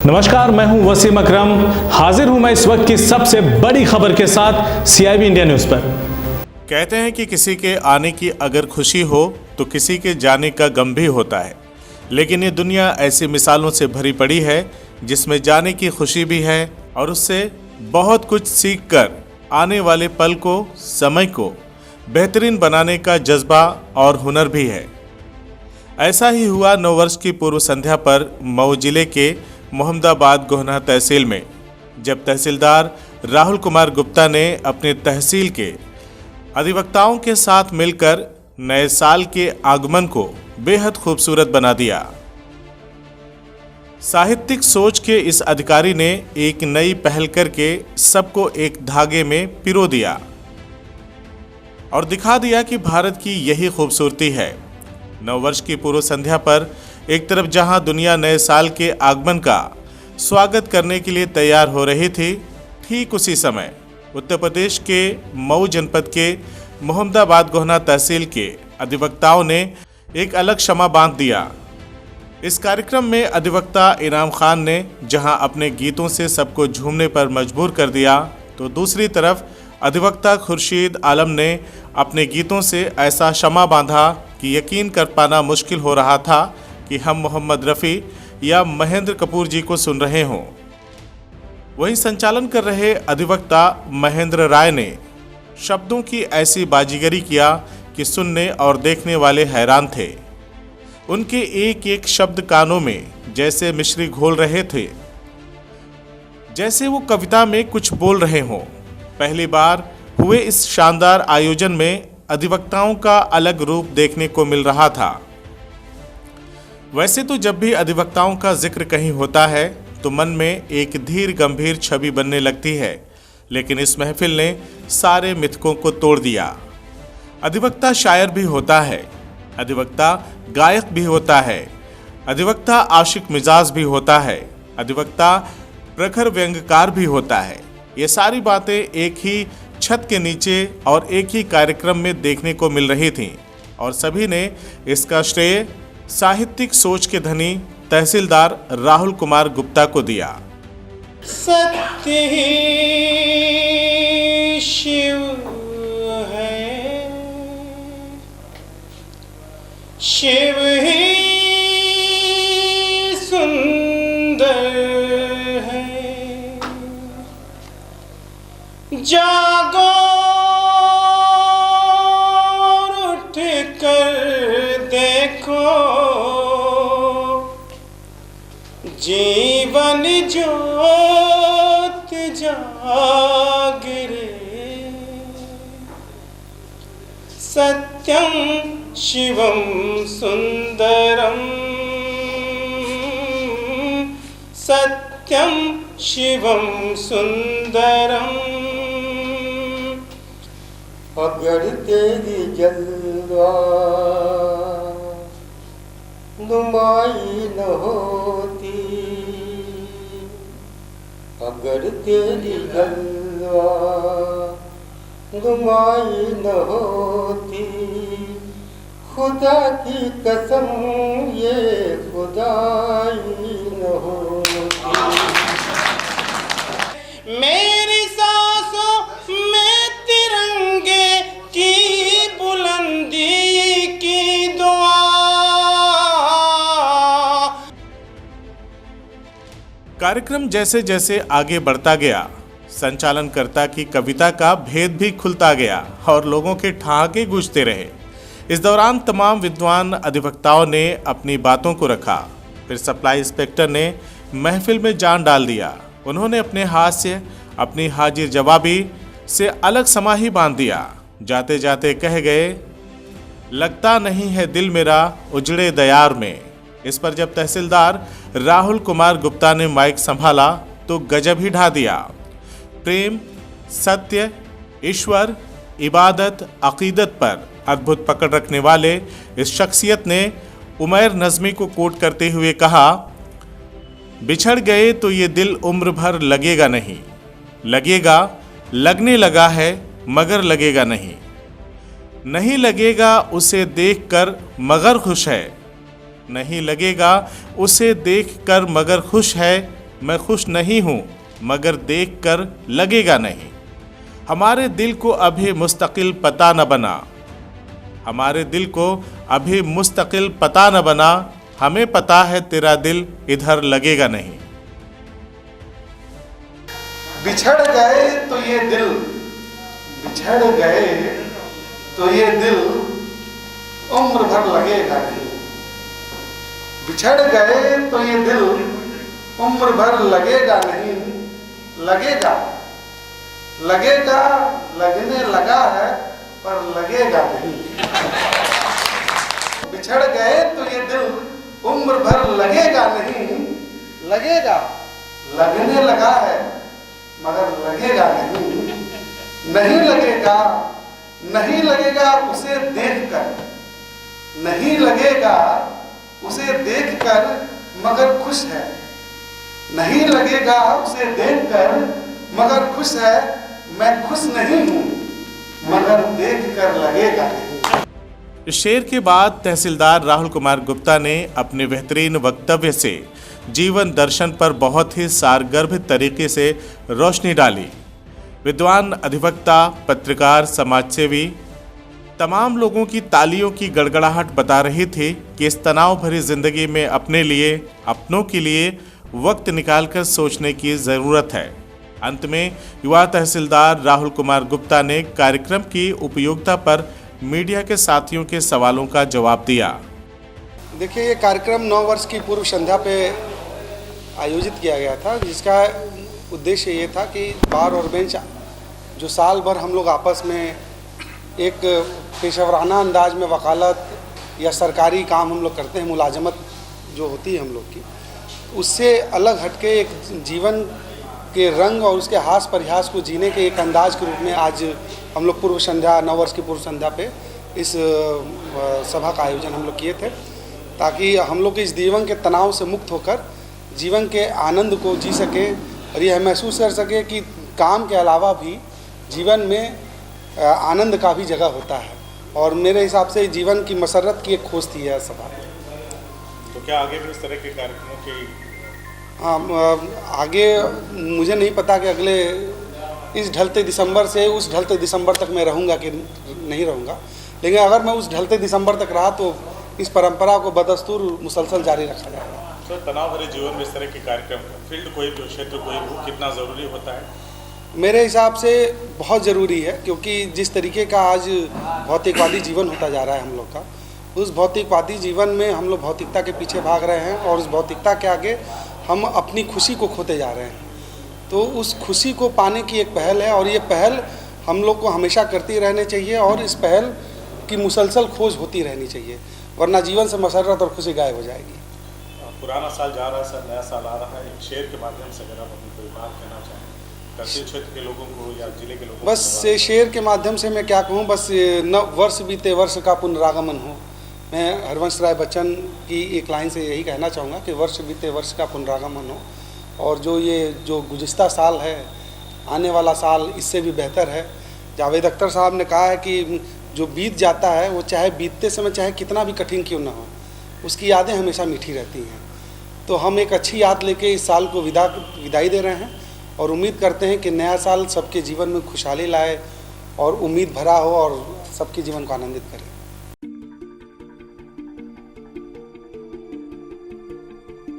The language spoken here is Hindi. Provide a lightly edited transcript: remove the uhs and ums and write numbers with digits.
नमस्कार, मैं हूं वसीम अकरम। हाजिर हूं मैं इस वक्त की सबसे बड़ी खबर के साथ CIB इंडिया न्यूज पर। कहते हैं कि किसी के आने की अगर खुशी हो तो किसी के जाने का गम भी होता है, लेकिन ये दुनिया ऐसी मिसालों से भरी पड़ी है जिसमें जाने की खुशी भी है और उससे बहुत कुछ सीखकर आने वाले पल को, समय को बेहतरीन बनाने का जज्बा और हुनर भी है। ऐसा ही हुआ नववर्ष की पूर्व संध्या पर मऊ जिले के मोहम्मदाबाद गोहना तहसील में, जब तहसीलदार राहुल कुमार गुप्ता ने अपने तहसील के अधिवक्ताओं के साथ मिलकर नए साल के आगमन को बेहद खूबसूरत बना दिया। साहित्यिक सोच के इस अधिकारी ने एक नई पहल करके सबको एक धागे में पिरो दिया और दिखा दिया कि भारत की यही खूबसूरती है। नववर्ष की पूर्व संध्या पर एक तरफ जहां दुनिया नए साल के आगमन का स्वागत करने के लिए तैयार हो रही थी, ठीक उसी समय उत्तर प्रदेश के मऊ जनपद के मोहम्मदाबाद गोहना तहसील के अधिवक्ताओं ने एक अलग शमा बांध दिया। इस कार्यक्रम में अधिवक्ता इनाम खान ने जहां अपने गीतों से सबको झूमने पर मजबूर कर दिया, तो दूसरी तरफ अधिवक्ता खुर्शीद आलम ने अपने गीतों से ऐसा शमा बांधा कि यकीन कर पाना मुश्किल हो रहा था कि हम मोहम्मद रफ़ी या महेंद्र कपूर जी को सुन रहे हों। वहीं संचालन कर रहे अधिवक्ता महेंद्र राय ने शब्दों की ऐसी बाजीगरी किया कि सुनने और देखने वाले हैरान थे। उनके एक एक शब्द कानों में जैसे मिश्री घोल रहे थे, जैसे वो कविता में कुछ बोल रहे हों। पहली बार हुए इस शानदार आयोजन में अधिवक्ताओं का अलग रूप देखने को मिल रहा था। वैसे तो जब भी अधिवक्ताओं का जिक्र कहीं होता है तो मन में एक धीर गंभीर छवि बनने लगती है, लेकिन इस महफिल ने सारे मिथकों को तोड़ दिया। अधिवक्ता शायर भी होता है, अधिवक्ता गायक भी होता है, अधिवक्ता आशिक मिजाज भी होता है, अधिवक्ता प्रखर व्यंग्यकार भी होता है। ये सारी बातें एक ही छत के नीचे और एक ही कार्यक्रम में देखने को मिल रही थीं और सभी ने इसका श्रेय साहित्यिक सोच के धनी तहसीलदार राहुल कुमार गुप्ता को दिया। सत्य ही शिव है, शिव ही सुंदर है। जागो और उठ कर देखो, जीवन ज्योत जाग रे। सत्यम शिवम सुंदरम, सत्यम शिवम सुंदरम। अगर तेरी जलवा नुमाई न होती, अगर तेरी जलवा नुमाई न होती, खुदा की कसम ये खुदाई न होती। मेरी सांसों में तिरंगे की बुलंदी की दुआ। कार्यक्रम जैसे जैसे आगे बढ़ता गया, संचालनकर्ता की कविता का भेद भी खुलता गया और लोगों के ठहाके गूंजते रहे। इस दौरान तमाम विद्वान अधिवक्ताओं ने अपनी बातों को रखा। फिर सप्लाई इंस्पेक्टर ने महफिल में जान डाल दिया। उन्होंने अपने हास्य, अपनी हाजिर जवाबी से अलग समा ही बांध दिया। जाते जाते कह गए, लगता नहीं है दिल मेरा उजड़े दयार में। इस पर जब तहसीलदार राहुल कुमार गुप्ता ने माइक संभाला तो गजब ही ढा दिया। प्रेम, सत्य, ईश्वर, इबादत, अकीदत पर अद्भुत पकड़ रखने वाले इस शख्सियत ने उमैर नज़मी को कोट करते हुए कहा, बिछड़ गए तो ये दिल उम्र भर लगेगा नहीं, लगेगा, लगने लगा है मगर लगेगा नहीं, नहीं लगेगा उसे देखकर मगर खुश है, नहीं लगेगा उसे देखकर मगर खुश है, मैं खुश नहीं हूँ मगर देखकर लगेगा नहीं। हमारे दिल को अभी मुस्तकिल पता न बना, हमारे दिल को अभी मुस्तकिल पता न बना, हमें पता है तेरा दिल इधर लगेगा नहीं। बिछड़ गए तो ये दिल, बिछड़ गए तो ये दिल उम्र भर लगेगा नहीं। बिछड़ गए तो ये दिल उम्र भर लगेगा नहीं। लगेगा, लगेगा, लगने लगा है पर लगेगा नहीं। बिछड़ गए तो ये दिल उम्र भर लगेगा नहीं। लगेगा, लगने लगा है मगर लगेगा नहीं। नहीं लगेगा, नहीं लगेगा उसे देखकर, नहीं लगेगा उसे देखकर मगर खुश है। नहीं लगेगा उसे देखकर मगर खुश है। मैं खुश नहीं हूँ मगर देखकर लगेगा नहीं। इस शेर के बाद तहसीलदार राहुल कुमार गुप्ता ने अपने बेहतरीन वक्तव्य से जीवन दर्शन पर बहुत ही सारगर्भ तरीके से रोशनी डाली। विद्वान, अधिवक्ता, पत्रकार, समाजसेवी तमाम लोगों की तालियों की गड़गड़ाहट बता रही थी कि इस तनाव भरी जिंदगी में अपने लिए, अपनों के लिए वक्त निकालकर सोचने की ज़रूरत है। अंत में युवा तहसीलदार राहुल कुमार गुप्ता ने कार्यक्रम की उपयोगिता पर मीडिया के साथियों के सवालों का जवाब दिया। देखिए, ये कार्यक्रम 9 वर्ष की पूर्व संध्या पे आयोजित किया गया था, जिसका उद्देश्य ये था कि बार और बेंच जो साल भर हम लोग आपस में एक पेशेवराना अंदाज में वकालत या सरकारी काम हम लोग करते हैं, मुलाजमत जो होती है हम लोग की, उससे अलग हटके एक जीवन के रंग और उसके हास परिहास को जीने के एक अंदाज के रूप में आज हम लोग पूर्व संध्या, 9 वर्ष की पूर्व संध्या पे इस सभा का आयोजन हम लोग किए थे, ताकि हम लोग इस जीवन के तनाव से मुक्त होकर जीवन के आनंद को जी सके और यह महसूस कर सके कि काम के अलावा भी जीवन में आनंद का भी जगह होता है। और मेरे हिसाब से जीवन की मसरत की एक खोज थी यह सभा। तो क्या आगे भी इस तरह के कार्यक्रमों की? आगे मुझे नहीं पता कि अगले इस ढलते दिसंबर से उस ढलते दिसंबर तक मैं रहूँगा कि नहीं रहूँगा, लेकिन अगर मैं उस ढलते दिसंबर तक रहा तो इस परंपरा को बदस्तूर मुसलसल जारी रखा जाएगा। तो तनाव भरे जीवन में इस तरह के कार्यक्रम, फील्ड कोई भी क्षेत्र कोई हो, कितना ज़रूरी होता है? मेरे हिसाब से बहुत ज़रूरी है, क्योंकि जिस तरीके का आज भौतिकवादी जीवन होता जा रहा है हम लोग का, उस भौतिकवादी जीवन में हम लोग भौतिकता के पीछे भाग रहे हैं और उस भौतिकता के आगे हम अपनी खुशी को खोते जा रहे हैं। तो उस खुशी को पाने की एक पहल है और ये पहल हम लोग को हमेशा करती रहनी चाहिए और इस पहल की मुसलसल खोज होती रहनी चाहिए, वरना जीवन से मसरत और खुशी गायब हो जाएगी। पुराना साल जा रहा है सर, नया साल आ रहा है, एक शेर के माध्यम से अगर आप अपनी कोई बात कहना चाहें तहसील क्षेत्र के लोगों को या जिले के लोगों को? बस शेर के माध्यम से मैं क्या कहूँ, बस न वर्ष बीते वर्ष का पुनरागमन हो। मैं हरवंश राय बच्चन की एक लाइन से यही कहना चाहूँगा कि वर्ष बीते वर्ष का पुनरागमन हो और जो गुज़िश्ता साल है, आने वाला साल इससे भी बेहतर है। जावेद अख्तर साहब ने कहा है कि जो बीत जाता है वो चाहे बीतते समय चाहे कितना भी कठिन क्यों ना हो, उसकी यादें हमेशा मीठी रहती हैं। तो हम एक अच्छी याद लेके इस साल को विदाई दे रहे हैं और उम्मीद करते हैं कि नया साल सबके जीवन में खुशहाली लाए और उम्मीद भरा हो और सबके जीवन को आनंदित करे।